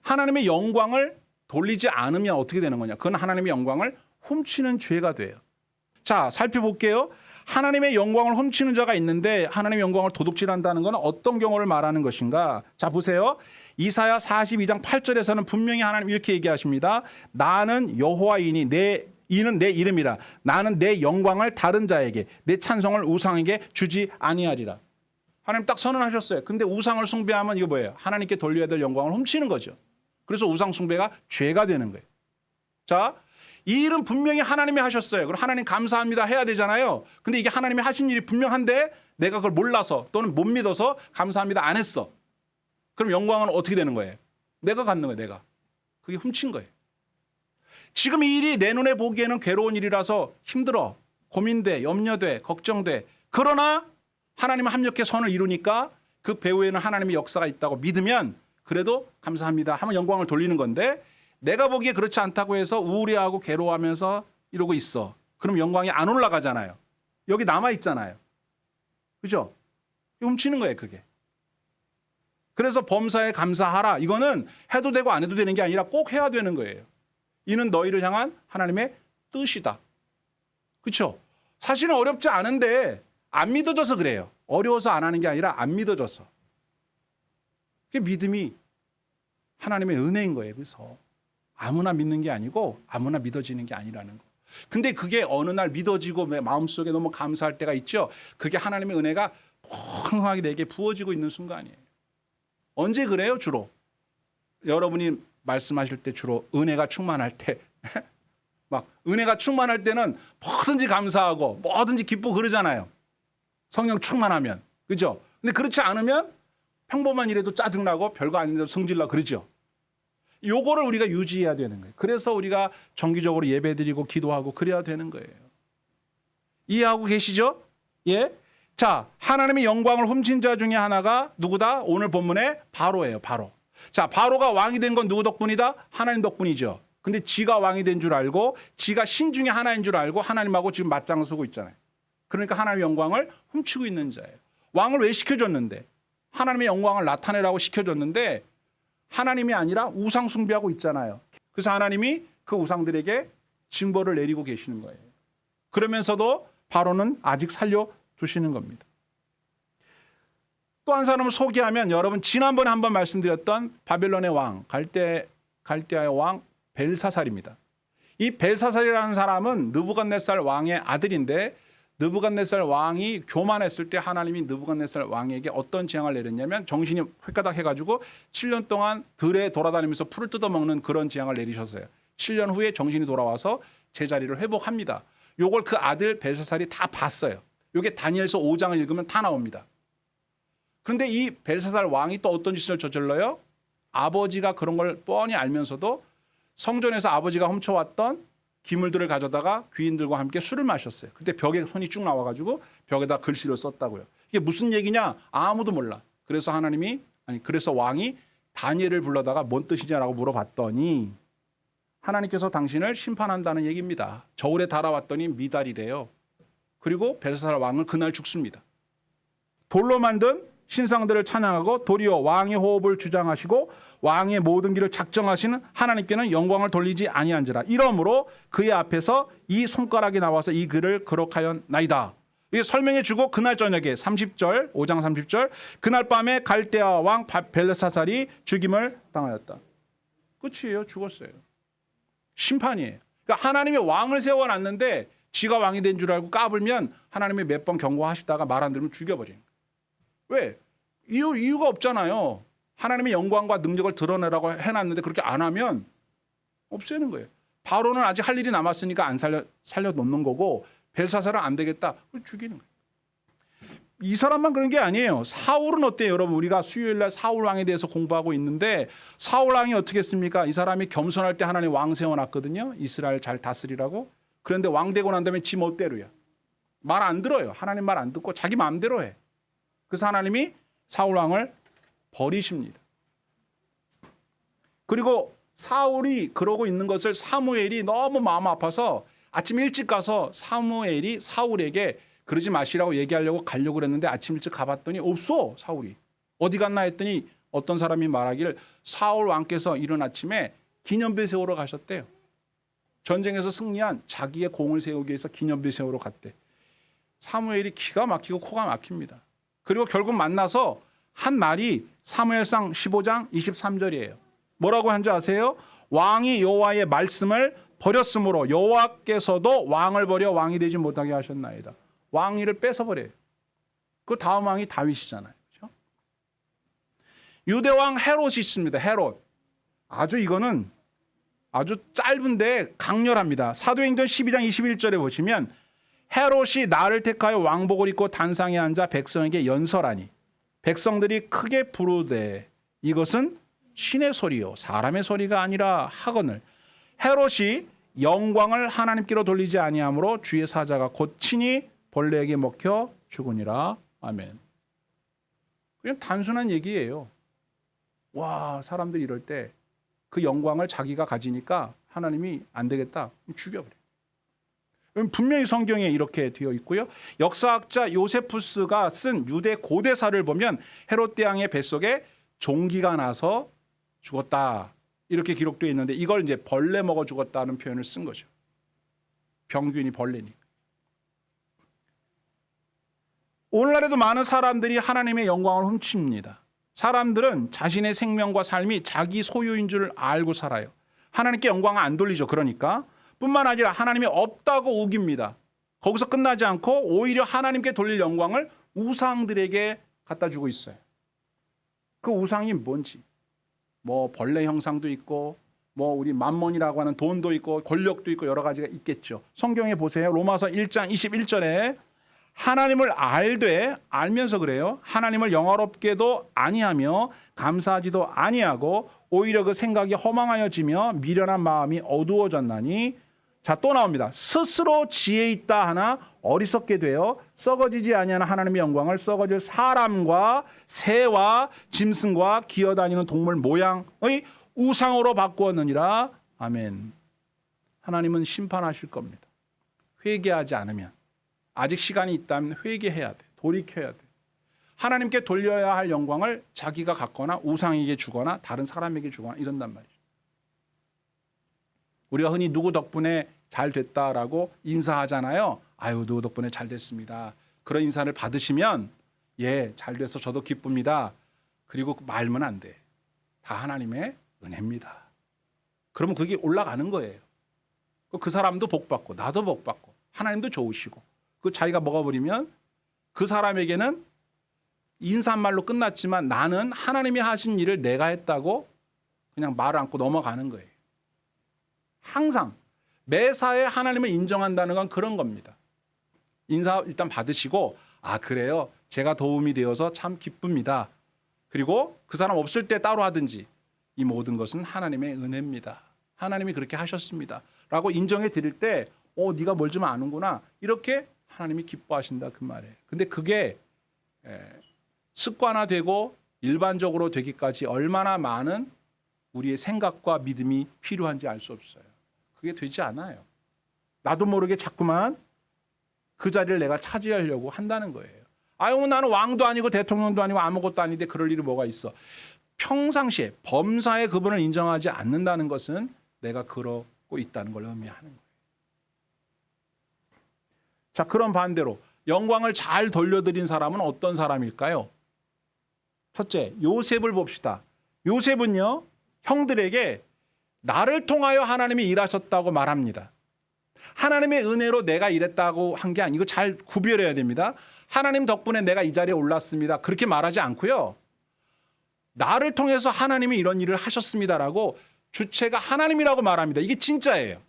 하나님의 영광을 돌리지 않으면 어떻게 되는 거냐? 그건 하나님의 영광을 훔치는 죄가 돼요. 자, 살펴볼게요. 하나님의 영광을 훔치는 자가 있는데 하나님의 영광을 도둑질한다는 건 어떤 경우를 말하는 것인가? 자, 보세요. 이사야 42장 8절에서는 분명히 하나님 이렇게 얘기하십니다. 나는 여호와이니 이는 내 이름이라. 나는 내 영광을 다른 자에게, 내 찬송을 우상에게 주지 아니하리라. 하나님 딱 선언하셨어요. 근데 우상을 숭배하면 이거 뭐예요? 하나님께 돌려야 될 영광을 훔치는 거죠. 그래서 우상 숭배가 죄가 되는 거예요. 자, 이 일은 분명히 하나님이 하셨어요. 그럼 하나님 감사합니다 해야 되잖아요. 근데 이게 하나님이 하신 일이 분명한데 내가 그걸 몰라서 또는 못 믿어서 감사합니다 안 했어. 그럼 영광은 어떻게 되는 거예요? 내가 갖는 거예요. 내가. 그게 훔친 거예요. 지금 이 일이 내 눈에 보기에는 괴로운 일이라서 힘들어. 고민돼. 염려돼. 걱정돼. 그러나 하나님은 합력해 선을 이루니까 그 배후에는 하나님의 역사가 있다고 믿으면 그래도 감사합니다 하면 영광을 돌리는 건데, 내가 보기에 그렇지 않다고 해서 우울해하고 괴로워하면서 이러고 있어. 그럼 영광이 안 올라가잖아요. 여기 남아있잖아요. 그죠? 훔치는 거예요, 그게. 그래서 범사에 감사하라. 이거는 해도 되고 안 해도 되는 게 아니라 꼭 해야 되는 거예요. 이는 너희를 향한 하나님의 뜻이다. 그렇죠? 사실은 어렵지 않은데 안 믿어져서 그래요. 어려워서 안 하는 게 아니라 안 믿어져서. 그게 믿음이 하나님의 은혜인 거예요. 그래서 아무나 믿는 게 아니고 아무나 믿어지는 게 아니라는 거. 근데 그게 어느 날 믿어지고 마음속에 너무 감사할 때가 있죠. 그게 하나님의 은혜가 풍성하게 내게 부어지고 있는 순간이에요. 언제 그래요? 주로 여러분이 말씀하실 때 주로 은혜가 충만할 때 막 은혜가 충만할 때는 뭐든지 감사하고 뭐든지 기쁘고 그러잖아요. 성령 충만하면. 그죠? 근데 그렇지 않으면 평범한 일에도 짜증나고 별거 아닌데도 성질나고 그러죠. 요거를 우리가 유지해야 되는 거예요. 그래서 우리가 정기적으로 예배드리고 기도하고 그래야 되는 거예요. 이해하고 계시죠? 예. 자, 하나님의 영광을 훔친 자 중에 하나가 누구다? 오늘 본문에 바로예요. 바로. 자, 바로가 왕이 된 건 누구 덕분이다? 하나님 덕분이죠. 근데 지가 왕이 된 줄 알고 지가 신 중에 하나인 줄 알고 하나님하고 지금 맞짱을 쓰고 있잖아요. 그러니까 하나님의 영광을 훔치고 있는 자예요. 왕을 왜 시켜줬는데? 하나님의 영광을 나타내라고 시켜줬는데 하나님이 아니라 우상 숭배하고 있잖아요. 그래서 하나님이 그 우상들에게 징벌을 내리고 계시는 거예요. 그러면서도 바로는 아직 살려두시는 겁니다. 또 한 사람을 소개하면 여러분 지난번에 한번 말씀드렸던 바벨론의 왕, 갈대아의 왕 벨사살입니다. 이 벨사살이라는 사람은 느부갓네살 왕의 아들인데 느부갓네살 왕이 교만했을 때 하나님이 느부갓네살 왕에게 어떤 재앙을 내렸냐면 정신이 획가닥 해가지고 7년 동안 들에 돌아다니면서 풀을 뜯어먹는 그런 재앙을 내리셨어요. 7년 후에 정신이 돌아와서 제자리를 회복합니다. 요걸 그 아들 벨사살이 다 봤어요. 요게 다니엘서 5장을 읽으면 다 나옵니다. 그런데 이 벨사살 왕이 또 어떤 짓을 저질러요? 아버지가 그런 걸 뻔히 알면서도 성전에서 아버지가 훔쳐왔던 기물들을 가져다가 귀인들과 함께 술을 마셨어요. 그때 벽에 손이 쭉 나와가지고 벽에다 글씨를 썼다고요. 이게 무슨 얘기냐? 아무도 몰라. 그래서 왕이 다니엘을 불러다가 뭔 뜻이냐라고 물어봤더니 하나님께서 당신을 심판한다는 얘기입니다. 저울에 달아왔더니 미달이래요. 그리고 벨사살 왕은 그날 죽습니다. 돌로 만든 신상들을 찬양하고 도리어 왕의 호흡을 주장하시고 왕의 모든 길을 작정하시는 하나님께는 영광을 돌리지 아니한지라. 이러므로 그의 앞에서 이 손가락이 나와서 이 글을 기록하였나이다. 이게 설명해 주고 그날 저녁에 30절 5장 30절 그날 밤에 갈대아 왕 벨사살이 죽임을 당하였다. 끝이에요. 죽었어요. 심판이에요. 그러니까 하나님이 왕을 세워놨는데 지가 왕이 된 줄 알고 까불면 하나님이 몇 번 경고하시다가 말 안 들으면 죽여버리는 거예요. 왜? 이유가 없잖아요. 하나님의 영광과 능력을 드러내라고 해놨는데 그렇게 안 하면 없애는 거예요. 바로는 아직 할 일이 남았으니까 안 살려놓는 거고 벨사살은 안 되겠다. 죽이는 거예요. 이 사람만 그런 게 아니에요. 사울은 어때요? 여러분 우리가 수요일날 사울 왕에 대해서 공부하고 있는데 사울 왕이 어떻게 했습니까? 이 사람이 겸손할 때 하나님 왕 세워놨거든요. 이스라엘 잘 다스리라고. 그런데 왕 되고 난 다음에 지 멋대로야. 말 안 들어요. 하나님 말 안 듣고 자기 마음대로 해. 그래서 하나님이 사울 왕을 버리십니다. 그리고 사울이 그러고 있는 것을 사무엘이 너무 마음 아파서 아침 일찍 가서 사무엘이 사울에게 그러지 마시라고 얘기하려고 가려고 그랬는데 아침 일찍 가봤더니 없어. 사울이. 어디 갔나 했더니 어떤 사람이 말하기를 사울 왕께서 이른 아침에 기념비 세우러 가셨대요. 전쟁에서 승리한 자기의 공을 세우기 위해서 기념비 세우러 갔대. 사무엘이 기가 막히고 코가 막힙니다. 그리고 결국 만나서 한 말이 사무엘상 15장 23절이에요. 뭐라고 한지 아세요? 왕이 여호와의 말씀을 버렸으므로 여호와께서도 왕을 버려 왕이 되지 못하게 하셨나이다. 왕위를 뺏어버려요. 그 다음 왕이 다윗이잖아요. 그렇죠? 유대왕 헤롯이 있습니다. 헤롯. 이거는 아주 짧은데 강렬합니다. 사도행전 12장 21절에 보시면 헤롯이 나를 택하여 왕복을 입고 단상에 앉아 백성에게 연설하니 백성들이 크게 부르되 이것은 신의 소리요 사람의 소리가 아니라 하거늘 헤롯이 영광을 하나님께로 돌리지 아니하므로 주의 사자가 곧 친히 벌레에게 먹혀 죽으니라. 아멘. 그냥 단순한 얘기예요. 와, 사람들이 이럴 때 그 영광을 자기가 가지니까 하나님이 안 되겠다. 죽여버려요. 분명히 성경에 이렇게 되어 있고요. 역사학자 요세푸스가 쓴 유대 고대사를 보면 헤롯 대왕의 뱃속에 종기가 나서 죽었다. 이렇게 기록되어 있는데 이걸 이제 벌레 먹어 죽었다는 표현을 쓴 거죠. 병균이 벌레니까. 오늘날에도 많은 사람들이 하나님의 영광을 훔칩니다. 사람들은 자신의 생명과 삶이 자기 소유인 줄 알고 살아요. 하나님께 영광을 안 돌리죠. 그러니까 뿐만 아니라 하나님이 없다고 우깁니다. 거기서 끝나지 않고 오히려 하나님께 돌릴 영광을 우상들에게 갖다 주고 있어요. 그 우상이 뭔지 뭐 벌레 형상도 있고 뭐 우리 만몬이라고 하는 돈도 있고 권력도 있고 여러 가지가 있겠죠. 성경에 보세요. 로마서 1장 21절에 하나님을 알면서 그래요. 하나님을 영화롭게도 아니하며 감사하지도 아니하고 오히려 그 생각이 허망하여지며 미련한 마음이 어두워졌나니. 자, 또 나옵니다. 스스로 지혜 있다 하나 어리석게 되어 썩어지지 아니하는 하나님의 영광을 썩어질 사람과 새와 짐승과 기어다니는 동물 모양의 우상으로 바꾸었느니라. 아멘. 하나님은 심판하실 겁니다. 회개하지 않으면. 아직 시간이 있다면 회개해야 돼. 돌이켜야 돼. 하나님께 돌려야 할 영광을 자기가 갖거나 우상에게 주거나 다른 사람에게 주거나 이런단 말이죠. 우리가 흔히 누구 덕분에 잘 됐다라고 인사하잖아요. 아유, 누구 덕분에 잘 됐습니다. 그런 인사를 받으시면 예, 잘 돼서 저도 기쁩니다. 그리고 말면 안 돼. 다 하나님의 은혜입니다. 그러면 그게 올라가는 거예요. 그 사람도 복받고 나도 복받고 하나님도 좋으시고 그 자기가 먹어버리면 그 사람에게는 인사말로 끝났지만 나는 하나님이 하신 일을 내가 했다고 그냥 말을 않고 넘어가는 거예요. 항상 매사에 하나님을 인정한다는 건 그런 겁니다. 인사 일단 받으시고 아 그래요. 제가 도움이 되어서 참 기쁩니다. 그리고 그 사람 없을 때 따로 하든지 이 모든 것은 하나님의 은혜입니다. 하나님이 그렇게 하셨습니다. 라고 인정해 드릴 때 네가 뭘 좀 아는구나. 이렇게 하나님이 기뻐하신다 그 말이에요. 근데 그게 습관화되고 일반적으로 되기까지 얼마나 많은 우리의 생각과 믿음이 필요한지 알 수 없어요. 그게 되지 않아요. 나도 모르게 자꾸만 그 자리를 내가 차지하려고 한다는 거예요. 아유, 나는 왕도 아니고 대통령도 아니고 아무것도 아닌데 그럴 일이 뭐가 있어. 평상시에 범사의 그분을 인정하지 않는다는 것은 내가 그러고 있다는 걸 의미하는 거예요. 자, 그런 반대로 영광을 잘 돌려드린 사람은 어떤 사람일까요? 첫째, 요셉을 봅시다. 요셉은요, 형들에게 나를 통하여 하나님이 일하셨다고 말합니다. 하나님의 은혜로 내가 일했다고 한 게 아니고 잘 구별해야 됩니다. 하나님 덕분에 내가 이 자리에 올랐습니다. 그렇게 말하지 않고요. 나를 통해서 하나님이 이런 일을 하셨습니다라고 주체가 하나님이라고 말합니다. 이게 진짜예요.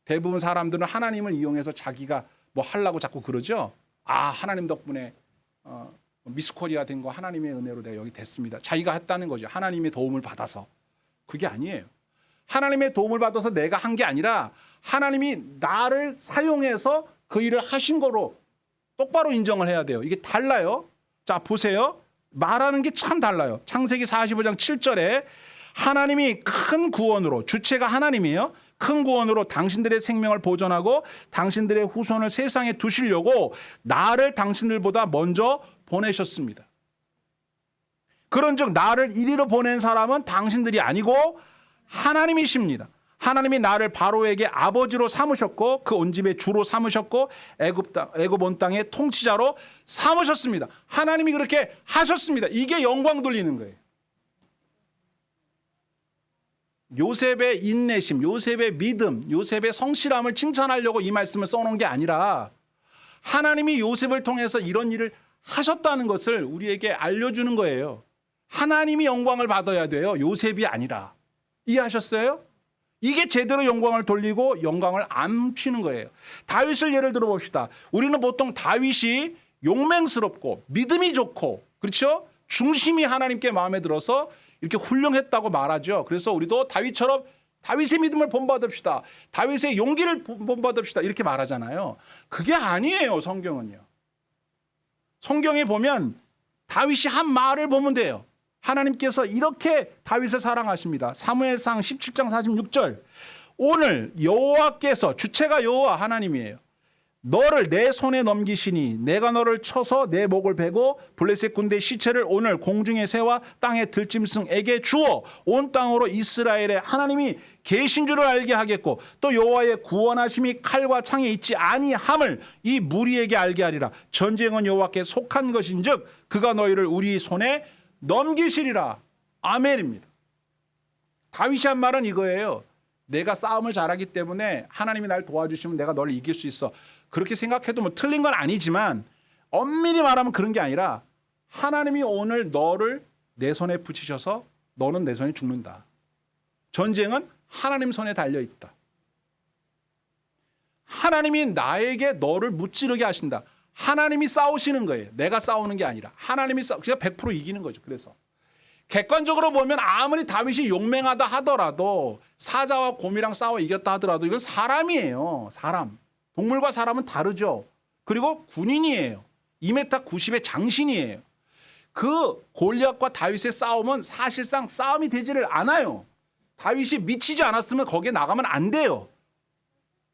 대부분 사람들은 하나님을 이용해서 자기가 뭐 하려고 자꾸 그러죠. 아, 하나님 덕분에 미스코리아 된 거 하나님의 은혜로 내가 여기 됐습니다. 자기가 했다는 거죠. 하나님의 도움을 받아서. 그게 아니에요. 하나님의 도움을 받아서 내가 한 게 아니라 하나님이 나를 사용해서 그 일을 하신 거로 똑바로 인정을 해야 돼요. 이게 달라요. 자, 보세요. 말하는 게 참 달라요. 창세기 45장 7절에 하나님이 큰 구원으로, 주체가 하나님이에요. 큰 구원으로 당신들의 생명을 보존하고 당신들의 후손을 세상에 두시려고 나를 당신들보다 먼저 보내셨습니다. 그런즉 나를 이리로 보낸 사람은 당신들이 아니고 하나님이십니다. 하나님이 나를 바로에게 아버지로 삼으셨고 그 온 집의 주로 삼으셨고 애굽 온 땅의 통치자로 삼으셨습니다. 하나님이 그렇게 하셨습니다. 이게 영광 돌리는 거예요. 요셉의 인내심, 요셉의 믿음, 요셉의 성실함을 칭찬하려고 이 말씀을 써놓은 게 아니라 하나님이 요셉을 통해서 이런 일을 하셨다는 것을 우리에게 알려주는 거예요. 하나님이 영광을 받아야 돼요. 요셉이 아니라. 이해하셨어요? 이게 제대로 영광을 돌리고 영광을 암시는 거예요. 다윗을 예를 들어 봅시다. 우리는 보통 다윗이 용맹스럽고 믿음이 좋고 그렇죠? 중심이 하나님께 마음에 들어서 이렇게 훌륭했다고 말하죠. 그래서 우리도 다윗처럼 다윗의 믿음을 본받읍시다. 다윗의 용기를 본받읍시다. 이렇게 말하잖아요. 그게 아니에요. 성경은요. 성경에 보면 다윗이 한 말을 보면 돼요. 하나님께서 이렇게 다윗을 사랑하십니다. 사무엘상 17장 46절. 오늘 여호와께서 주체가 여호와 하나님이에요. 너를 내 손에 넘기시니 내가 너를 쳐서 내 목을 베고 블레셋 군대의 시체를 오늘 공중의 새와 땅의 들짐승에게 주어 온 땅으로 이스라엘의 하나님이 계신 줄을 알게 하겠고 또 여호와의 구원하심이 칼과 창에 있지 아니함을 이 무리에게 알게 하리라. 전쟁은 여호와께 속한 것인즉 그가 너희를 우리 손에 넘기시리라. 아멘입니다. 다윗이 한 말은 이거예요. 내가 싸움을 잘하기 때문에 하나님이 날 도와주시면 내가 너를 이길 수 있어. 그렇게 생각해도 뭐 틀린 건 아니지만 엄밀히 말하면 그런 게 아니라 하나님이 오늘 너를 내 손에 붙이셔서 너는 내 손에 죽는다. 전쟁은 하나님 손에 달려있다. 하나님이 나에게 너를 무찌르게 하신다. 하나님이 싸우시는 거예요. 내가 싸우는 게 아니라 하나님이 그냥 100% 이기는 거죠. 그래서 객관적으로 보면 아무리 다윗이 용맹하다 하더라도 사자와 곰이랑 싸워 이겼다 하더라도 이건 사람이에요. 사람. 동물과 사람은 다르죠. 그리고 군인이에요. 2m 90의 장신이에요. 그 골리앗과 다윗의 싸움은 사실상 싸움이 되지를 않아요. 다윗이 미치지 않았으면 거기에 나가면 안 돼요.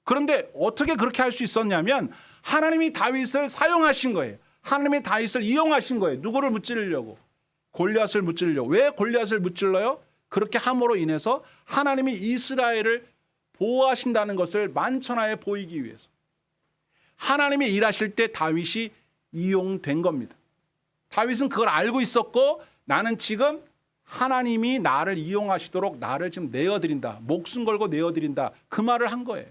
그런데 어떻게 그렇게 할 수 있었냐면 하나님이 다윗을 사용하신 거예요. 하나님이 다윗을 이용하신 거예요. 누구를 무찌르려고? 골리앗을 무찌르려고. 왜 골리앗을 무찔러요? 그렇게 함으로 인해서 하나님이 이스라엘을 보호하신다는 것을 만천하에 보이기 위해서. 하나님이 일하실 때 다윗이 이용된 겁니다. 다윗은 그걸 알고 있었고 나는 지금 하나님이 나를 이용하시도록 나를 지금 내어드린다. 목숨 걸고 내어드린다. 그 말을 한 거예요.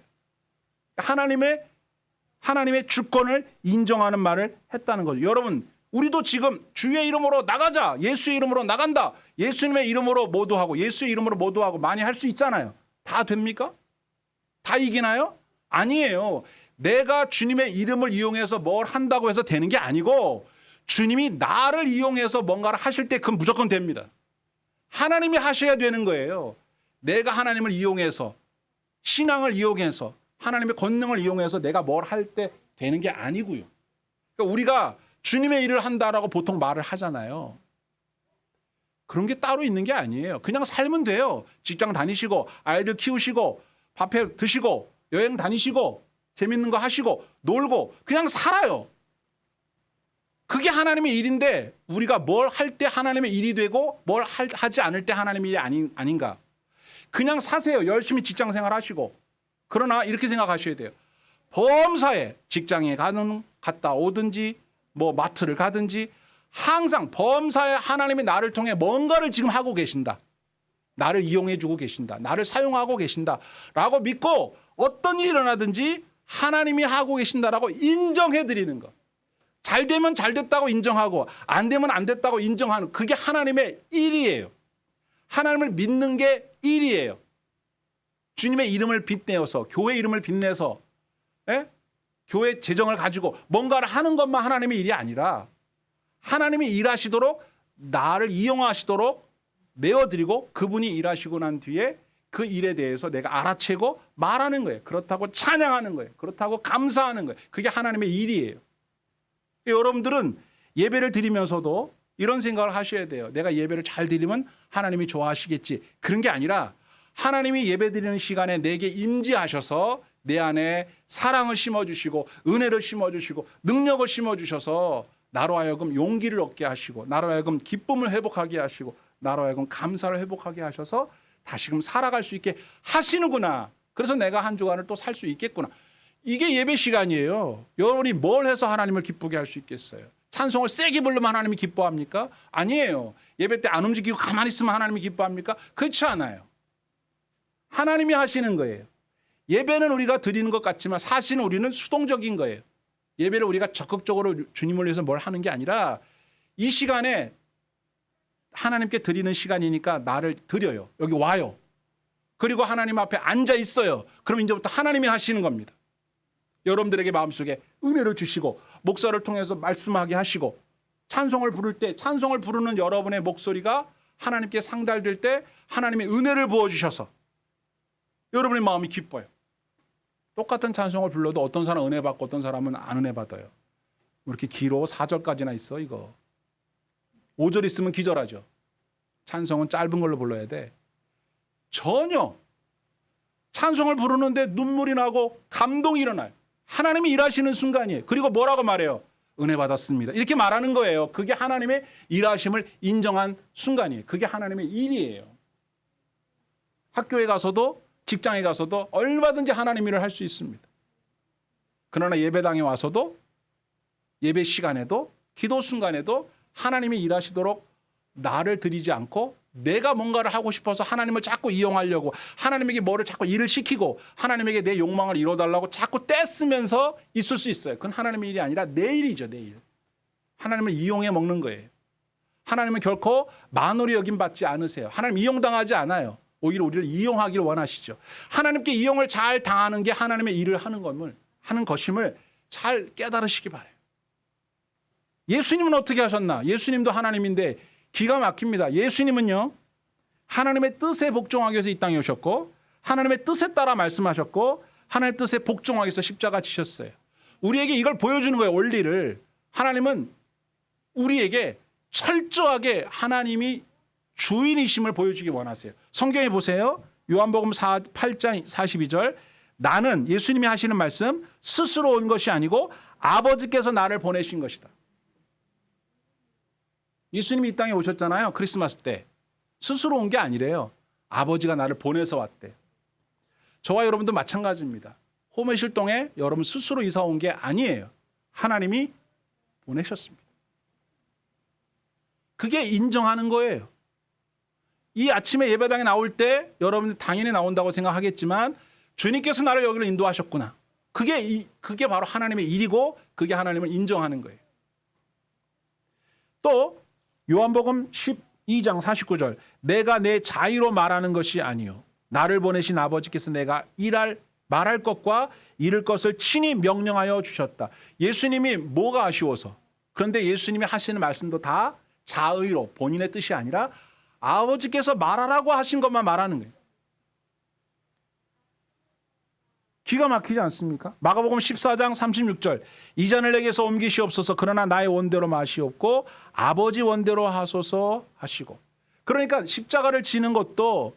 하나님의 주권을 인정하는 말을 했다는 거죠. 여러분, 우리도 지금 주의 이름으로 나가자. 예수의 이름으로 나간다. 예수님의 이름으로 모두하고 예수의 이름으로 모두하고 많이 할 수 있잖아요. 다 됩니까? 다 이기나요? 아니에요. 내가 주님의 이름을 이용해서 뭘 한다고 해서 되는 게 아니고 주님이 나를 이용해서 뭔가를 하실 때 그건 무조건 됩니다. 하나님이 하셔야 되는 거예요. 내가 하나님을 이용해서 신앙을 이용해서 하나님의 권능을 이용해서 내가 뭘 할 때 되는 게 아니고요. 그러니까 우리가 주님의 일을 한다라고 보통 말을 하잖아요. 그런 게 따로 있는 게 아니에요. 그냥 살면 돼요. 직장 다니시고 아이들 키우시고 밥해 드시고 여행 다니시고 재밌는 거 하시고 놀고 그냥 살아요. 그게 하나님의 일인데 우리가 뭘 할 때 하나님의 일이 되고 뭘 하지 않을 때 하나님의 일이 아닌가. 그냥 사세요. 열심히 직장 생활 하시고. 그러나 이렇게 생각하셔야 돼요. 범사에 직장에 갔다 오든지 뭐 마트를 가든지 항상 범사에 하나님이 나를 통해 뭔가를 지금 하고 계신다. 나를 이용해 주고 계신다. 나를 사용하고 계신다. 라고 믿고 어떤 일이 일어나든지 하나님이 하고 계신다라고 인정해 드리는 것. 잘 되면 잘 됐다고 인정하고 안 되면 안 됐다고 인정하는 그게 하나님의 일이에요. 하나님을 믿는 게 일이에요. 주님의 이름을 빗내어서 교회 이름을 빗내서 교회 재정을 가지고 뭔가를 하는 것만 하나님의 일이 아니라 하나님이 일하시도록 나를 이용하시도록 내어드리고 그분이 일하시고 난 뒤에 그 일에 대해서 내가 알아채고 말하는 거예요. 그렇다고 찬양하는 거예요. 그렇다고 감사하는 거예요. 그게 하나님의 일이에요. 여러분들은 예배를 드리면서도 이런 생각을 하셔야 돼요. 내가 예배를 잘 드리면 하나님이 좋아하시겠지. 그런 게 아니라 하나님이 예배 드리는 시간에 내게 임재하셔서 내 안에 사랑을 심어주시고 은혜를 심어주시고 능력을 심어주셔서 나로 하여금 용기를 얻게 하시고 나로 하여금 기쁨을 회복하게 하시고 나로 하여금 감사를 회복하게 하셔서 다시금 살아갈 수 있게 하시는구나. 그래서 내가 한 주간을 또 살 수 있겠구나. 이게 예배 시간이에요. 여러분이 뭘 해서 하나님을 기쁘게 할 수 있겠어요? 찬송을 세게 부르면 하나님이 기뻐합니까? 아니에요. 예배 때 안 움직이고 가만히 있으면 하나님이 기뻐합니까? 그렇지 않아요. 하나님이 하시는 거예요. 예배는 우리가 드리는 것 같지만 사실은 우리는 수동적인 거예요. 예배를 우리가 적극적으로 주님을 위해서 뭘 하는 게 아니라 이 시간에 하나님께 드리는 시간이니까 나를 드려요. 여기 와요. 그리고 하나님 앞에 앉아 있어요. 그럼 이제부터 하나님이 하시는 겁니다. 여러분들에게 마음속에 은혜를 주시고 목사를 통해서 말씀하게 하시고 찬송을 부를 때 찬송을 부르는 여러분의 목소리가 하나님께 상달될 때 하나님의 은혜를 부어주셔서 여러분의 마음이 기뻐요. 똑같은 찬송을 불러도 어떤 사람은 은혜 받고 어떤 사람은 안 은혜 받아요. 왜 이렇게 길어? 4절까지나 있어 이거. 5절 있으면 기절하죠. 찬송은 짧은 걸로 불러야 돼. 전혀 찬송을 부르는데 눈물이 나고 감동이 일어나요. 하나님이 일하시는 순간이에요. 그리고 뭐라고 말해요? 은혜 받았습니다. 이렇게 말하는 거예요. 그게 하나님의 일하심을 인정한 순간이에요. 그게 하나님의 일이에요. 학교에 가서도 직장에 가서도 얼마든지 하나님 일을 할 수 있습니다. 그러나 예배당에 와서도 예배 시간에도 기도 순간에도 하나님이 일하시도록 나를 드리지 않고 내가 뭔가를 하고 싶어서 하나님을 자꾸 이용하려고 하나님에게 뭐를 자꾸 일을 시키고 하나님에게 내 욕망을 이뤄달라고 자꾸 떼쓰면서 있을 수 있어요. 그건 하나님의 일이 아니라 내 일이죠. 내 일. 하나님을 이용해 먹는 거예요. 하나님은 결코 만홀히 여김받지 않으세요. 하나님 이용당하지 않아요. 오히려 우리를 이용하기를 원하시죠. 하나님께 이용을 잘 당하는 게 하나님의 일을 하는 것임을 잘 깨달으시기 바라요. 예수님은 어떻게 하셨나? 예수님도 하나님인데 기가 막힙니다. 예수님은요, 하나님의 뜻에 복종하기 위해서 이 땅에 오셨고, 하나님의 뜻에 따라 말씀하셨고, 하나님의 뜻에 복종하기 위해서 십자가 지셨어요. 우리에게 이걸 보여주는 거예요, 원리를. 하나님은 우리에게 철저하게 하나님이 주인이심을 보여주기 원하세요. 성경에 보세요. 요한복음 8장 42절. 나는 예수님이 하시는 말씀 스스로 온 것이 아니고 아버지께서 나를 보내신 것이다. 예수님이 이 땅에 오셨잖아요. 크리스마스 때. 스스로 온 게 아니래요. 아버지가 나를 보내서 왔대. 저와 여러분도 마찬가지입니다. 호메실동에 여러분 스스로 이사 온 게 아니에요. 하나님이 보내셨습니다. 그게 인정하는 거예요. 이 아침에 예배당에 나올 때 여러분 당연히 나온다고 생각하겠지만 주님께서 나를 여기로 인도하셨구나. 그게 바로 하나님의 일이고 그게 하나님을 인정하는 거예요. 또 요한복음 12장 49절 내가 내 자의로 말하는 것이 아니요 나를 보내신 아버지께서 내가 말할 것과 이룰 것을 친히 명령하여 주셨다. 예수님이 뭐가 아쉬워서 그런데 예수님이 하시는 말씀도 다 자의로 본인의 뜻이 아니라 아버지께서 말하라고 하신 것만 말하는 거예요. 기가 막히지 않습니까? 마가복음 14장 36절 이 잔을 내게서 옮기시옵소서 그러나 나의 원대로 마시옵고 아버지 원대로 하소서 하시고 그러니까 십자가를 지는 것도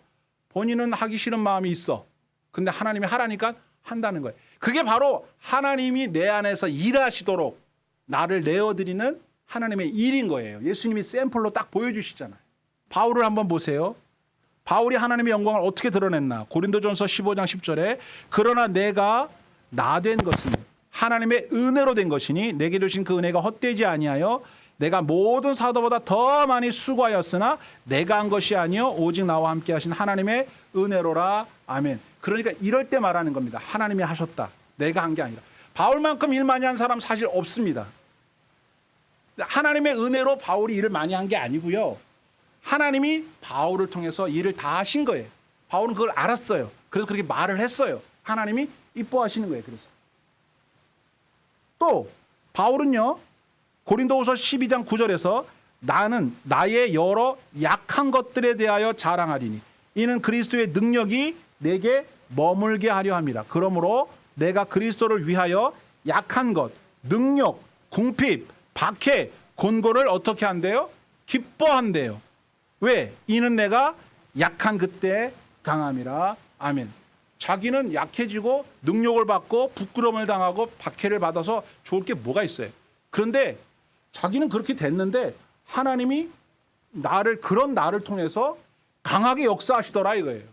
본인은 하기 싫은 마음이 있어. 근데 하나님이 하라니까 한다는 거예요. 그게 바로 하나님이 내 안에서 일하시도록 나를 내어드리는 하나님의 일인 거예요. 예수님이 샘플로 딱 보여주시잖아요. 바울을 한번 보세요. 바울이 하나님의 영광을 어떻게 드러냈나? 고린도전서 15장 10절에 그러나 내가 나 된 것은 하나님의 은혜로 된 것이니 내게 주신 그 은혜가 헛되지 아니하여 내가 모든 사도보다 더 많이 수고하였으나 내가 한 것이 아니요 오직 나와 함께 하신 하나님의 은혜로라. 아멘. 그러니까 이럴 때 말하는 겁니다. 하나님이 하셨다. 내가 한 게 아니라. 바울만큼 일 많이 한 사람 사실 없습니다. 하나님의 은혜로 바울이 일을 많이 한 게 아니고요. 하나님이 바울을 통해서 일을 다 하신 거예요. 바울은 그걸 알았어요. 그래서 그렇게 말을 했어요. 하나님이 이뻐하시는 거예요. 그래서 또 바울은요. 고린도후서 12장 9절에서 나는 나의 여러 약한 것들에 대하여 자랑하리니 이는 그리스도의 능력이 내게 머물게 하려 함이라. 그러므로 내가 그리스도를 위하여 약한 것, 능력, 궁핍, 박해, 곤고를 어떻게 한대요? 기뻐한대요. 왜? 이는 내가 약한 그때 강함이라. 아멘. 자기는 약해지고 능력을 받고 부끄러움을 당하고 박해를 받아서 좋을 게 뭐가 있어요? 그런데 자기는 그렇게 됐는데 하나님이 그런 나를 통해서 강하게 역사하시더라 이거예요.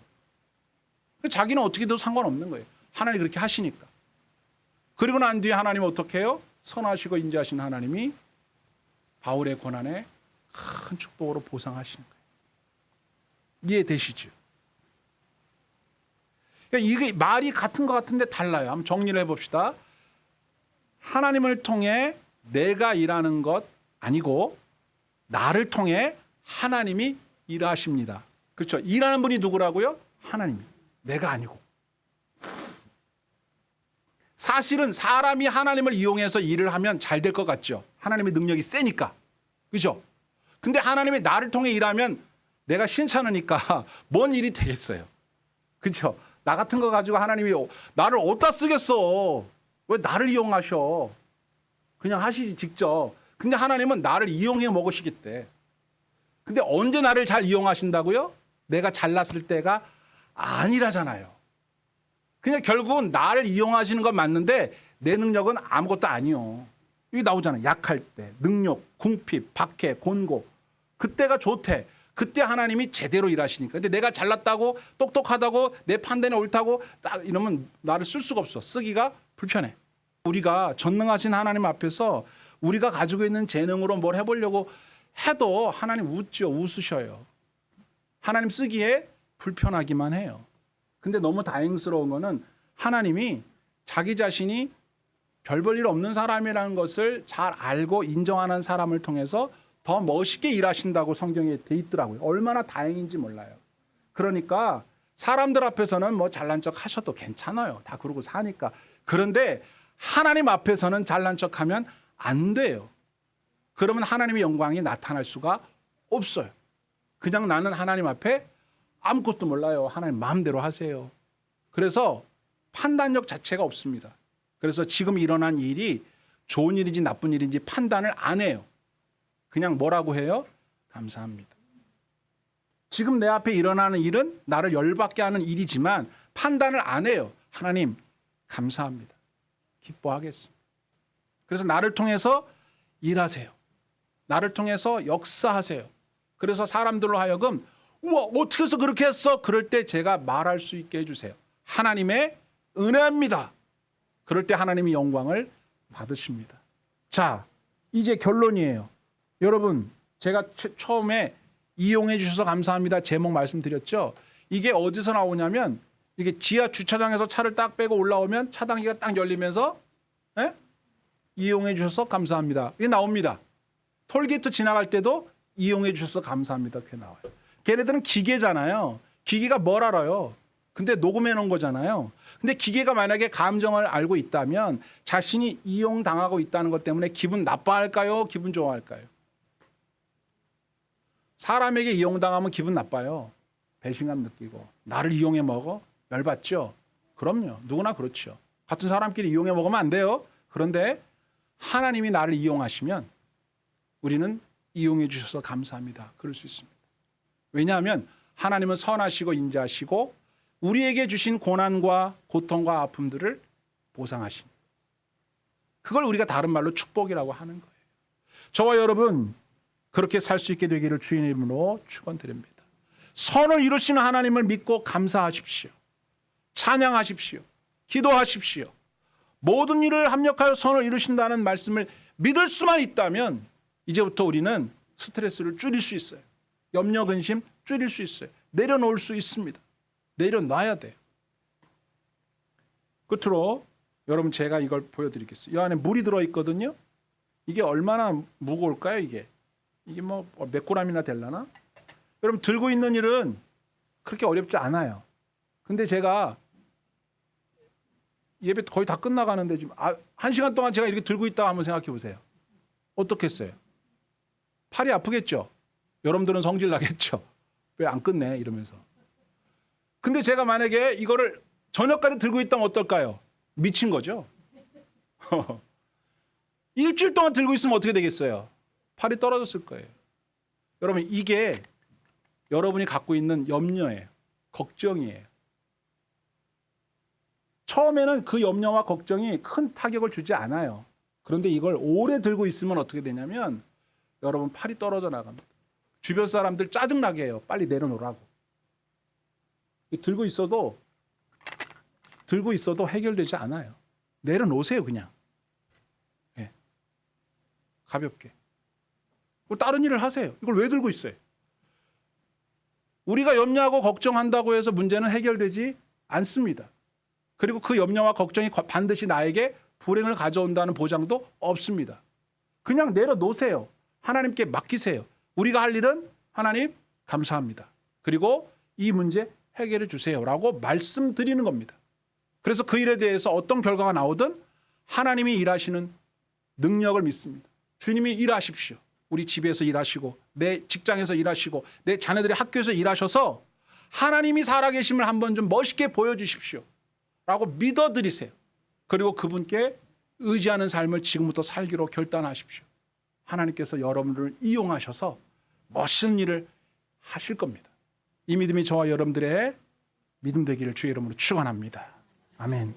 자기는 어떻게 돼도 상관없는 거예요. 하나님이 그렇게 하시니까. 그리고 난 뒤에 하나님은 어떻게 해요? 선하시고 인자하신 하나님이 바울의 고난에 큰 축복으로 보상하시는 거예요. 이해되시죠? 그러니까 이게 말이 같은 것 같은데 달라요. 한번 정리를 해봅시다. 하나님을 통해 내가 일하는 것 아니고 나를 통해 하나님이 일하십니다. 그렇죠? 일하는 분이 누구라고요? 하나님이. 내가 아니고. 사실은 사람이 하나님을 이용해서 일을 하면 잘 될 것 같죠. 하나님의 능력이 세니까. 그죠? 근데 하나님이 나를 통해 일하면 내가 신찮으니까 뭔 일이 되겠어요. 그죠? 나 같은 거 가지고 하나님이 나를 어디다 쓰겠어. 왜 나를 이용하셔. 그냥 하시지 직접. 근데 하나님은 나를 이용해 먹으시겠대. 근데 언제 나를 잘 이용하신다고요? 내가 잘났을 때가 아니라잖아요. 그냥 결국은 나를 이용하시는 건 맞는데 내 능력은 아무것도 아니요. 여기 나오잖아요. 약할 때, 능력, 궁핍, 박해, 곤고. 그때가 좋대. 그때 하나님이 제대로 일하시니까. 근데 내가 잘났다고 똑똑하다고 내 판단이 옳다고 딱 이러면 나를 쓸 수가 없어. 쓰기가 불편해. 우리가 전능하신 하나님 앞에서 우리가 가지고 있는 재능으로 뭘 해보려고 해도 하나님 웃죠. 웃으셔요. 하나님 쓰기에 불편하기만 해요. 근데 너무 다행스러운 거는 하나님이 자기 자신이 별 볼 일 없는 사람이라는 것을 잘 알고 인정하는 사람을 통해서 더 멋있게 일하신다고 성경에 돼 있더라고요. 얼마나 다행인지 몰라요. 그러니까 사람들 앞에서는 뭐 잘난 척 하셔도 괜찮아요. 다 그러고 사니까. 그런데 하나님 앞에서는 잘난 척하면 안 돼요. 그러면 하나님의 영광이 나타날 수가 없어요. 그냥 나는 하나님 앞에 아무것도 몰라요. 하나님 마음대로 하세요. 그래서 판단력 자체가 없습니다. 그래서 지금 일어난 일이 좋은 일인지 나쁜 일인지 판단을 안 해요. 그냥 뭐라고 해요? 감사합니다. 지금 내 앞에 일어나는 일은 나를 열받게 하는 일이지만 판단을 안 해요. 하나님 감사합니다. 기뻐하겠습니다. 그래서 나를 통해서 일하세요. 나를 통해서 역사하세요. 그래서 사람들로 하여금 우와 어떻게 해서 그렇게 했어? 그럴 때 제가 말할 수 있게 해주세요. 하나님의 은혜입니다. 그럴 때 하나님이 영광을 받으십니다. 자, 이제 결론이에요. 여러분 제가 처음에 이용해 주셔서 감사합니다. 제목 말씀드렸죠. 이게 어디서 나오냐면 이게 지하 주차장에서 차를 딱 빼고 올라오면 차단기가 딱 열리면서 이용해 주셔서 감사합니다. 이게 나옵니다. 톨게이트 지나갈 때도 이용해 주셔서 감사합니다. 그게 나와요. 걔네들은 기계잖아요. 기계가 뭘 알아요? 근데 녹음해 놓은 거잖아요. 근데 기계가 만약에 감정을 알고 있다면 자신이 이용당하고 있다는 것 때문에 기분 나빠할까요? 기분 좋아할까요? 사람에게 이용당하면 기분 나빠요. 배신감 느끼고. 나를 이용해 먹어? 열받죠? 그럼요. 누구나 그렇죠. 같은 사람끼리 이용해 먹으면 안 돼요. 그런데 하나님이 나를 이용하시면 우리는 이용해 주셔서 감사합니다. 그럴 수 있습니다. 왜냐하면 하나님은 선하시고 인자하시고 우리에게 주신 고난과 고통과 아픔들을 보상하십니다. 그걸 우리가 다른 말로 축복이라고 하는 거예요. 저와 여러분 그렇게 살 수 있게 되기를 주의 이름으로 축원드립니다. 선을 이루시는 하나님을 믿고 감사하십시오. 찬양하십시오. 기도하십시오. 모든 일을 합력하여 선을 이루신다는 말씀을 믿을 수만 있다면 이제부터 우리는 스트레스를 줄일 수 있어요. 염려 근심 줄일 수 있어요. 내려놓을 수 있습니다. 내려놔야 돼요. 끝으로 여러분 제가 이걸 보여드리겠습니다. 이 안에 물이 들어있거든요. 이게 얼마나 무거울까요? 이게 뭐 몇 그램이나 되려나? 여러분 들고 있는 일은 그렇게 어렵지 않아요. 근데 제가 예배 거의 다 끝나가는데 지금 1시간 동안 제가 이렇게 들고 있다고 한번 생각해 보세요. 어떻겠어요? 팔이 아프겠죠? 여러분들은 성질 나겠죠? 왜 안 끝내? 이러면서. 근데 제가 만약에 이거를 저녁까지 들고 있다면 어떨까요? 미친 거죠? 일주일 동안 들고 있으면 어떻게 되겠어요? 팔이 떨어졌을 거예요. 여러분 이게 여러분이 갖고 있는 염려예요. 걱정이에요. 처음에는 그 염려와 걱정이 큰 타격을 주지 않아요. 그런데 이걸 오래 들고 있으면 어떻게 되냐면 여러분 팔이 떨어져 나갑니다. 주변 사람들 짜증나게 해요. 빨리 내려놓으라고. 들고 있어도 해결되지 않아요. 내려놓으세요 그냥. 네. 가볍게. 다른 일을 하세요. 이걸 왜 들고 있어요? 우리가 염려하고 걱정한다고 해서 문제는 해결되지 않습니다. 그리고 그 염려와 걱정이 반드시 나에게 불행을 가져온다는 보장도 없습니다. 그냥 내려놓으세요. 하나님께 맡기세요. 우리가 할 일은 하나님 감사합니다. 그리고 이 문제 해결해 주세요라고 말씀드리는 겁니다. 그래서 그 일에 대해서 어떤 결과가 나오든 하나님이 일하시는 능력을 믿습니다. 주님이 일하십시오. 우리 집에서 일하시고 내 직장에서 일하시고 내 자녀들의 학교에서 일하셔서 하나님이 살아계심을 한번 좀 멋있게 보여주십시오 라고 믿어드리세요. 그리고 그분께 의지하는 삶을 지금부터 살기로 결단하십시오. 하나님께서 여러분을 이용하셔서 멋있는 일을 하실 겁니다. 이 믿음이 저와 여러분들의 믿음 되기를 주의 이름으로 축원합니다. 아멘.